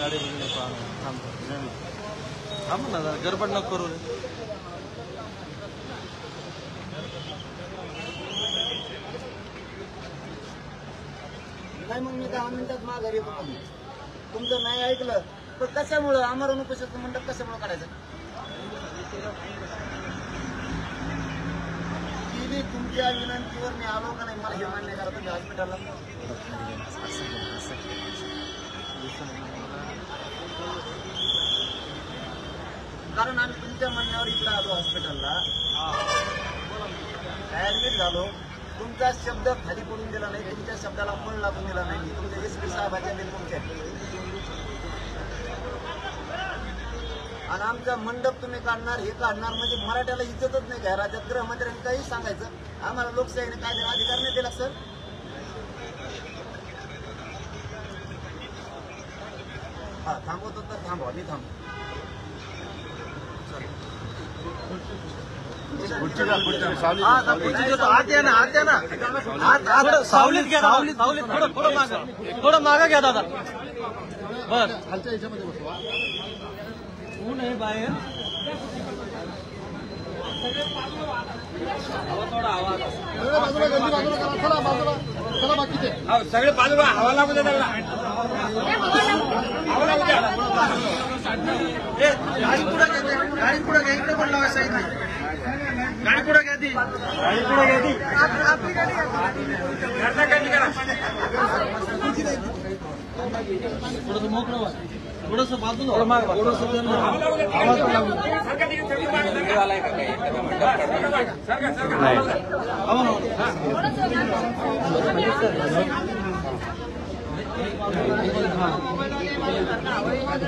गाडी थांब ना जरा गडबड नको करू रे. नाही मग मी 10 मिनिटात माघारी येतो. तुमचं नाही ऐकलं तर कशामुळं आमरण उपोषणाचं मंडप कशामुळे काढायचं? ती तुमच्या विनंतीवर मी आलो का नाही मला हे मान्य करा. तुम्ही हॉस्पिटलला कारण आम्ही तुमच्या म्हणण्यावर इकडे आलो हॉस्पिटलला ऍडमिट झालो. तुमचा शब्द खाली पडून दिला नाही, तुमच्या शब्दाला फळ लागून दिला नाही. तुमच्या एसपी साहेबांच्या तुमच्या आणि आमचा मंडप तुम्ही काढणार हे काढणार म्हणजे मराठ्याला इज्जतच नाही का राज्यात? गृहमंत्र्यांनी काही सांगायचं आम्हाला लोकशाहीने कायदे अधिकार नाही दिला सर. हा थांबवतो तर थांबवा, मी थांबतो. सावलीत घ्या, सावलीत थोडं मागं घ्या दादा. बर खालच्या याच्यामध्ये बसवा. ऊन आहे बाहेर. थोडा आवाज बाजूला गर्दी बाजूला करा. चला बाजूला चला. बाकीचे सगळे बाजूला हवा लागू दे त्याला. हवा लागू द्या. गाडी पुढे घ्या, गाडी पुढे घ्या. इकडे पण लावा साईड. गाडी पुढे घ्या, ती गाडी पुढे घ्या. ती आपली गाडी थोडस मोकळं व्हा, थोडस बाजूला थोडस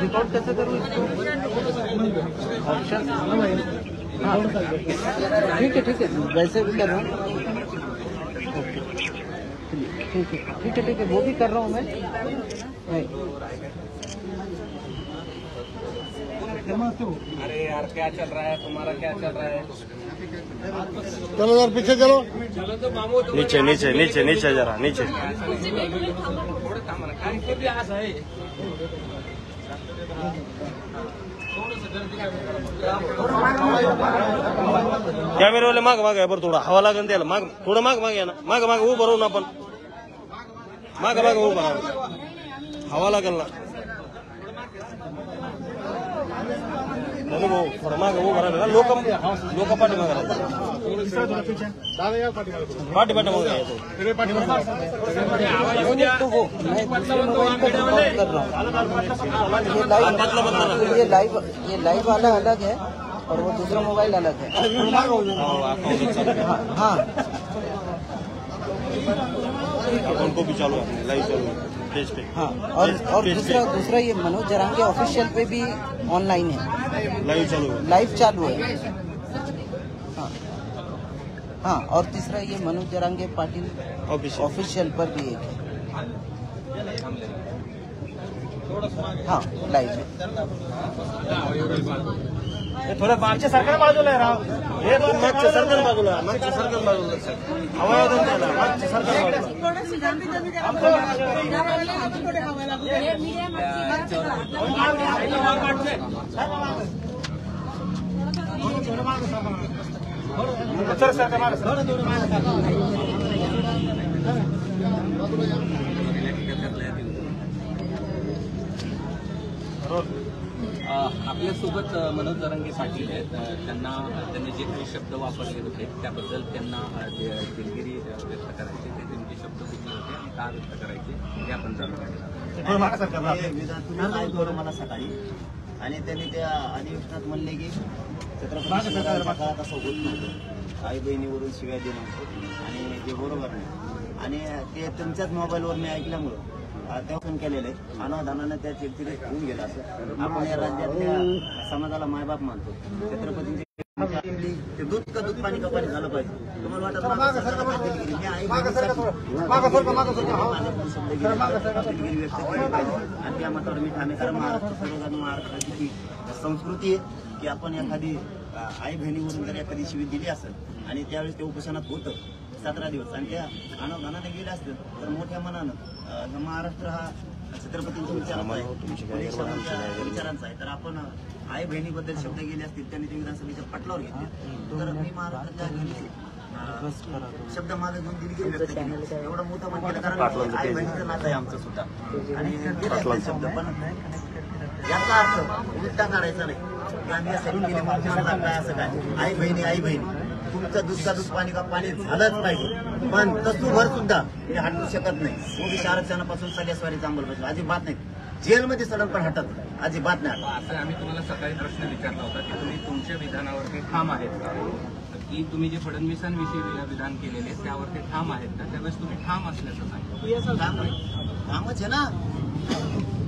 रिकॉर्ड कैसे करूँ इसको? ऑप्शन ठीक है वैसे भी कर रहा हूँ. ठीक है वो भी कर रहा हूँ मैं. अरे यार क्या चल रहा है तुम्हारा, क्या चल रहा है? चलो यार पीछे चलो. नीचे नीचे नीचे नीचे जरा नीचे. कॅमेरावाले माग माग आहे बरं. थोडा हवा लागेल त्याला. माग थोडं माग माग या ना. माग माग उभं राहू ना आपण. माग माग उभं राहू. हवा लागेल ना. भाऊ थोडं माग उभं राहिलं. लोक पाठी माग पाठी पाठी मग ये लाइव वाला अलग है और वो दूसरा मोबाइल अलग है. हाँ उनको भी चालू है, लाइव चालू है पेज पे. हाँ और दूसरा ये मनोज जरांगे ऑफिशियल पे भी ऑनलाइन है. लाइव चालू है. हाँ और तीसरा ये मनोज जरांगे पाटिल ऑफिशियल पर भी एक है. हाँ लाइव है. थोडं मागच्या सरकार बाजूला आहे राव. हे मागच्या सरकार बाजूला. मागच्या सरकार बाजूला हवा त्याला. मागच्या सरकार आपल्यासोबत मनोज जरांगे पाटील आहेत. त्यांनी जे काही शब्द वापरले होते त्याबद्दल त्यांना दिलगिरी व्यक्त करायचे. ते त्यांचे शब्द कुठले होते आणि का व्यक्त करायचे हे आपण जाणून घेणार. मला सकाळी आणि त्यांनी त्या अधिवेशनात म्हणले की छत्रपती शिवरायांच्या काळात असं होत नव्हतं. आई बहिणीवरून शिव्या देणं आणि ते बरोबर नाही. आणि ते तुमच्याच मोबाईलवर मी ऐकल्यामुळं तेव्हा केलेलं आहे. अनावधानानं त्या चिडचिडीत होऊन गेलं. असं आपण या राज्यातल्या समाजाला मायबाप मानतो. छत्रपतींचे ते दूध का दूध पाणी का पाणी झालं पाहिजे. तुम्हाला वाटत दिलगिरी व्यक्त केली पाहिजे आणि त्या मतावर मी ठाणे. कारण महाराष्ट्राची ही संस्कृती आहे की आपण एखादी आई बहिणीवरून जर एखादी शिवी दिली असेल आणि त्यावेळेस ते उपोषणात होतं 17 दिवस आणि त्या अनावधानाने गेले असतील तर मोठ्या मनानं महाराष्ट्र हा छत्रपतींच्या विचारांचा आहे तर आपण आई बहिणीबद्दल शब्द गेले असतील त्यांनी ते विधानसभेच्या पटलावर घेतले तर मी महाराष्ट्रातल्या शब्द मागे घेऊन दिलगिरी व्यक्त केली एवढं मोठं मन केलं कारण आई बहिणीचं नातं आहे आमचं सुद्धा आणि शब्द पण याचा अर्थ उलटा काढायचा नाही गांधी असं केले काय असं काय आई बहिणी तुमचं दूध का दूध पाणी का पाणी झालंच पाहिजे पण तसूभर सुद्धा ते हटू शकत नाही ओबीसी आरक्षणापासून सगळ्या स्वारीचा अंमलबजावणी अजिबात नाही जेलमध्ये सडन पण हटत अजिबात नाही असं आम्ही तुम्हाला सकाळी प्रश्न विचारला होता की तुम्ही तुमच्या विधानावरती ठाम आहेत का की तुम्ही जे फडणवीसांविषयी विधान केलेले त्यावरती ठाम आहेत का त्यावेळेस तुम्ही ठाम असल्याचं सांगितलं ठामच आहे ना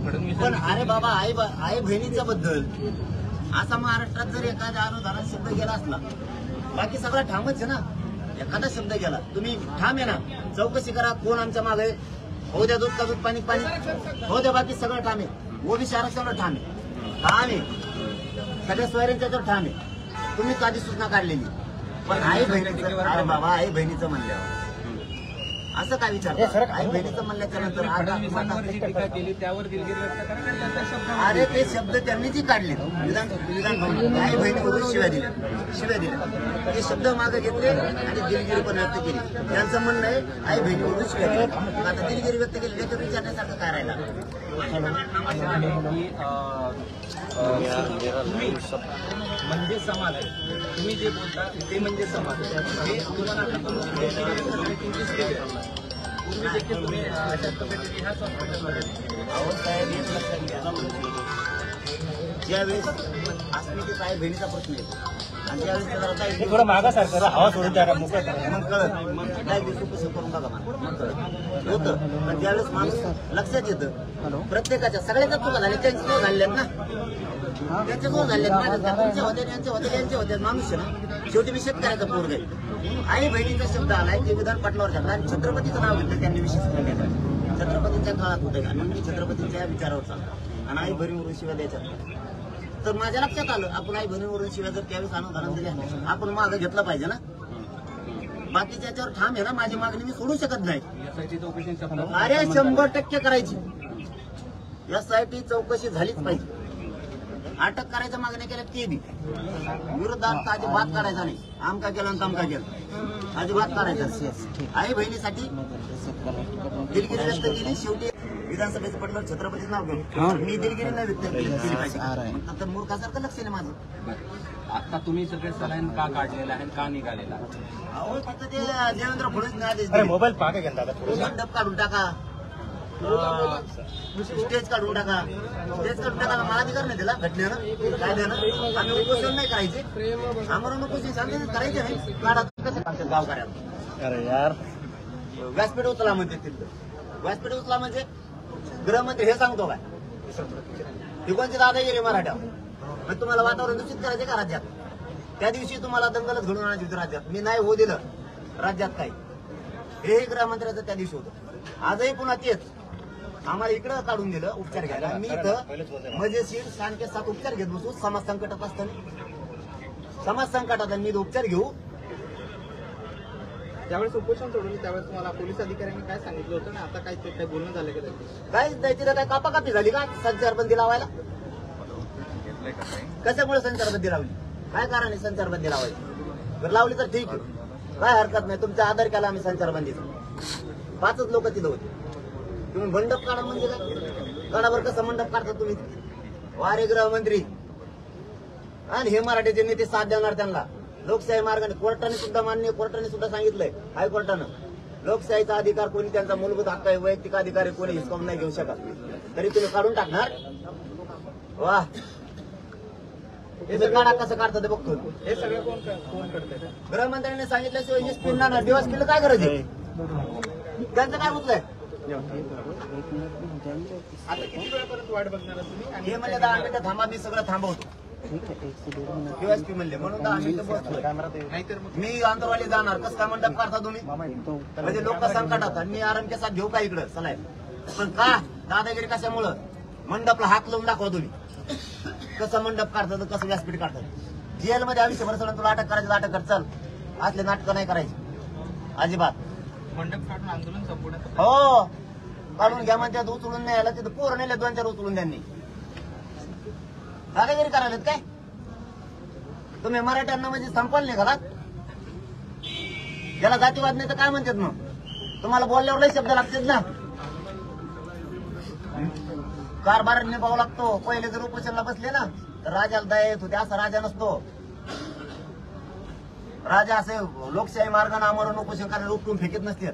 फडणवीस पण अरे बाबा आई बहिणीच्या बद्दल असा महाराष्ट्रात जर एखाद्या अनुदानात शब्द गेला असला बाकी सगळा ठामच आहे ना एखादा शब्द गेला तुम्ही ठाम आहे ना चौकशी करा कोण आमच्या मागे हो द्या दूध का दूध पाणी हो द्या बाकी सगळं ठाम आहे ओबीसी आरक्षणावर ठाम आहे सगळ्या सोयऱ्यांच्यावर ठाम आहे तुम्ही आधी सूचना काढलेली पण आई बहिणीचं अरे बाबा आई बहिणीचं म्हणल्यावर असं काय विचार आई बहिणीचं म्हणल्याच्या नंतर फडणवीसांवर जी टीका केली त्यावर दिलगिरी व्यक्त करा आणि त्यांचा शब्द अरे ते शब्द त्यांनी जी काढले विधान आई बहिणीवरून शिव्या दिल्या ते शब्द मागे घेतले आणि दिलगिरी पण व्यक्त केली त्यांचं म्हणणं आहे आई बहिणीवरून शिव्या दिल्या आता दिलगिरी व्यक्त केली त्याच्यात विचारण्यासारखं काय राहिला तुम्ही म्हणजे समाज आहे तुम्ही जे बोलता ते म्हणजे समाज हे तुम्हाला तुमची स्टेज आहे पूर्वी देखील तुम्ही अशाच पद्धतीने ह्या हॉस्पिटलमध्ये ज्यावेळेस अस्मितेचा आई बहिणीचा प्रश्न येतो आणि ज्यावेळेस थोडं मागा सारखं हवा सोडून द्या मग कळत काय दिवशी कसं करून बघा मग कळत होतं पण ज्यावेळेस माणूस लक्षात येतं प्रत्येकाच्या सगळ्याच्या चुका झाल्या त्यांच्या चुका झाल्यात ना त्यांच्या चुका झाल्यात तुमच्या होत्या यांच्या होत्या माणूस आहे ना शेवटी मी शेतकऱ्याचा पोरग आहे आई बहिणीचा शब्द आलाय ते विधान पटलावर घातला आणि छत्रपतीचं नाव घेतलं त्यांनी विशेष छत्रपतींच्या काळात होतं आणि मी छत्रपतींच्या विचारावर चालतो आणि आई बहिणीवरून शिव्या द्यायच्या तर माझ्या लक्षात आलं आपण आई बहिणीवरून शिवाय जर त्यावेळेस अनुदान दिले आपण मागं घेतलं पाहिजे ना बाकीच्या याच्यावर ठाम आहे ना माझी मागणी मी सोडू शकत नाही अरे 100% करायची यासाठी चौकशी झालीच पाहिजे अटक करायच्या मागण्या केल्या ते बी विरोधात अजिबात करायचा नाही आमका केला आणि तमका केला अजिबात करायचा आई बहिणीसाठी दिलगिरी व्यक्त केली शेवटी विधानसभेचं पटलं छत्रपतीचं नाव घेऊन मी दिलगिरी नाही व्यक्त केली पाहिजे तर मूर्खासारखं लक्ष नाही माझं आता तुम्ही सगळे सलाईन का काढलेला आहे का निघालेला अहो फक्त ते देवेंद्र फडणवीस आदेश मोबाईल पाका घेता मंडप काढून टाका स्टेज काढून टाका मला अधिकार नाही दिला घटनेनं काय देणं आम्ही उपोषण नाही करायचे आम्हाला उपोषण शांततेत करायचे नाही काढा कसं गावकऱ्याला अरे यार व्यासपीठ उचला म्हणते तिथं व्यासपीठ उचला म्हणजे गृहमंत्री हे सांगतो काय ही कोणती दादागिरी मराठ्यावर तुम्हाला वातावरण दूषित करायचे का राज्यात त्या दिवशी तुम्हाला दंगलच घडून आणायची होती राज्यात मी नाही हो दिलं राज्यात काही हे गृहमंत्र्याचं त्या दिवशी होतं आजही पुन्हा तेच आम्हाला इकडं काढून दिलं उपचार घ्यायला मी इथं मजेशीर शांततेत 7 उपचार घेत बसू समाज संकटात असताना समाज संकटात मी उपचार घेऊ त्यावेळेस उपोषण सोडलं त्यावेळेस तुम्हाला पोलीस अधिकाऱ्यांनी काय सांगितलं होतं ना आता काय बोलणं झालं का काहीच नाही तिथं काय कापाकापी झाली का संचारबंदी लावायला कशामुळे संचारबंदी लावली काय कारण आहे संचारबंदी लावायची जर लावली तर ठीक आहे काय हरकत नाही तुमचा आधार केला आम्ही संचारबंदीचा 5च लोक तिथं होते तुम्ही मंडप काढा म्हणजे काय काढावर कसं मंडप काढता तुम्ही वारे गृहमंत्री आणि हे मराठीचे नेते साथ देणार त्यांना लोकशाही मार्गाने कोर्टाने सुद्धा सांगितलंय हायकोर्टानं लोकशाहीचा अधिकार कोणी त्यांचा मूलभूत हक्क आहे वैयक्तिक अधिकार आहे कोणी हिसकावून नाही घेऊ शकत तरी तुम्ही काढून टाकणार वा काढा कसं काढतं ते बघतो हे सगळं कोण करतंय गृहमंत्र्यांनी सांगितल्याशिवाय पिंडा दिवस केलं काय गरज आहे त्यांचं काय मुद्दा आहे आता किती वेळापर्यंत वाट बघणार तुम्ही आणि हे म्हणजे 10 मिनिटं थांबा मी सगळं थांबवतो पीएसपी म्हणले म्हणून 10 मिनिटं बसतोय नाहीतर मग मी आंदोलनाला जाणार कसं काय मंडप काढता तुम्ही म्हणजे लोक संकटात आणि मी आरामच्या साथ घेऊ का इकडं चलाय पण का दादागिरी कशामुळं मंडपला हात लावून दाखवा तुम्ही कसं मंडप काढतात कसं व्यासपीठ काढतात जेलमध्ये आयुष्यभर सोडून तुला अटक करायचं अटक कर चल असले नाटकं नाही करायची अजिबात मंडप काढून आंदोलन संपवण्यात हो काढून घ्या म्हणतात, उचलून नाही आला तिथं पोरं नेले 2-4 उचलून त्यांनी. दादागिरी करायला काय तुम्ही? मराठ्यांना म्हणजे संपल नाही घरात. ज्याला जातीवाद नाही तर काय म्हणतात मग? तुम्हाला बोलल्यावर लय शब्द लागतात ना. कारभार निभावं लागतो. पहिले जर उपोषणला बसले ना तर राजाला दया येत होते. असा राजा नसतो. राजा असे लोकशाही मार्गाने आमरण उपोषण करायला उपटून फेकत नसतात.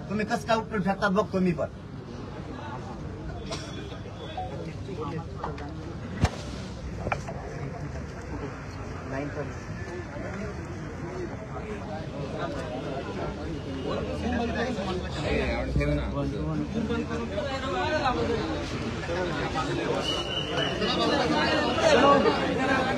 तुम्ही कसं काय उपटून फेकतात बघतो मी पण. चला